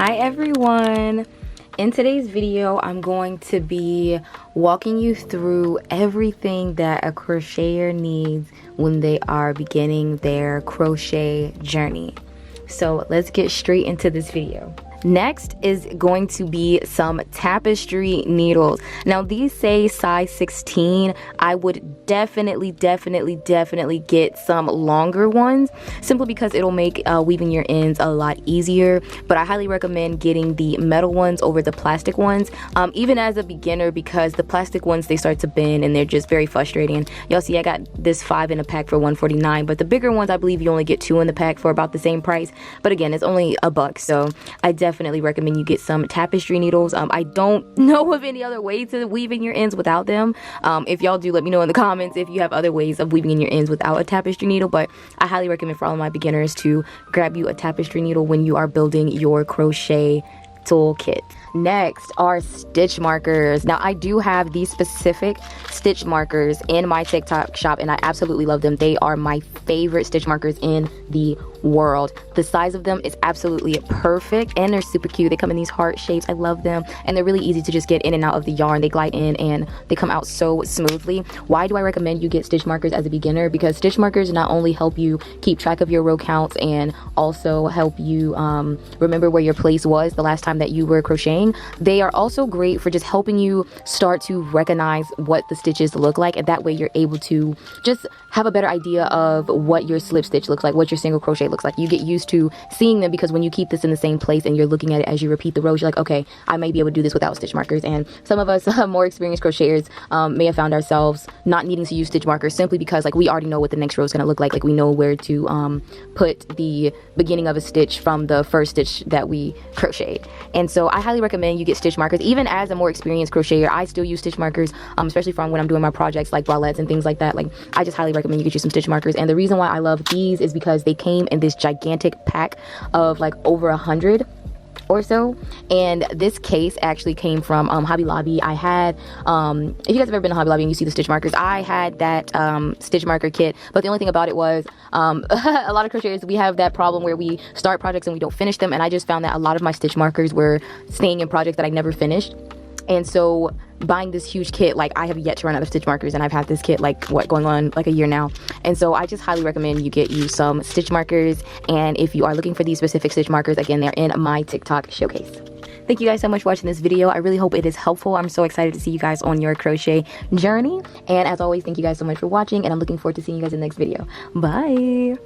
Hi everyone! In today's video, I'm going to be walking you through everything that a crocheter needs when they are beginning their crochet journey. So let's get straight into this video. Next is going to be some tapestry needles. Now these say size 16. I would definitely get some longer ones, simply because it'll make weaving your ends a lot easier. But I highly recommend getting the metal ones over the plastic ones, even as a beginner, because the plastic ones, they start to bend and they're just very frustrating. Y'all see I got this 5 in a pack for $1.49, but the bigger ones, I believe you only get 2 in the pack for about the same price. But again, it's only $1, so I definitely recommend you get some tapestry needles. I don't know of any other way to weave in your ends without them. If y'all do, let me know in the comments if you have other ways of weaving in your ends without a tapestry needle, but I highly recommend for all of my beginners to grab you a tapestry needle when you are building your crochet toolkit. Next are stitch markers. Now I do have these specific stitch markers in my TikTok shop and I absolutely love them. They are my favorite stitch markers in the world. The size of them is absolutely perfect and they're super cute. They come in these heart shapes. I love them and they're really easy to just get in and out of the yarn. They glide in and they come out so smoothly. Why do I recommend you get stitch markers as a beginner? Because stitch markers not only help you keep track of your row counts and also help you remember where your place was the last time that you were crocheting. They are also great for just helping you start to recognize what the stitches look like, and that way you're able to just have a better idea of what your slip stitch looks like, what your single crochet looks like. You get used to seeing them because when you keep this in the same place and you're looking at it as you repeat the rows, you're like, okay, I may be able to do this without stitch markers. And some of us more experienced crocheters may have found ourselves not needing to use stitch markers simply because like we already know what the next row is going to look like we know where to put the beginning of a stitch from the first stitch that we crocheted. And so I highly recommend you get stitch markers. Even as a more experienced crocheter, I still use stitch markers, especially from when I'm doing my projects like bralettes and things like that. Like I just highly recommend you get you some stitch markers. And the reason why I love these is because they came in this gigantic pack of like over 100 or so, and this case actually came from Hobby Lobby. I had if you guys have ever been to Hobby Lobby and you see the stitch markers, I had that stitch marker kit, but the only thing about it was a lot of crocheters, we have that problem where we start projects and we don't finish them, and I just found that a lot of my stitch markers were staying in projects that I never finished. And so buying this huge kit, like I have yet to run out of stitch markers, and I've had this kit like going on like a year now. And so I just highly recommend you get you some stitch markers. And if you are looking for these specific stitch markers, again, they're in my TikTok showcase. Thank you guys so much for watching this video. I really hope it is helpful. I'm so excited to see you guys on your crochet journey. And as always, thank you guys so much for watching, and I'm looking forward to seeing you guys in the next video. Bye.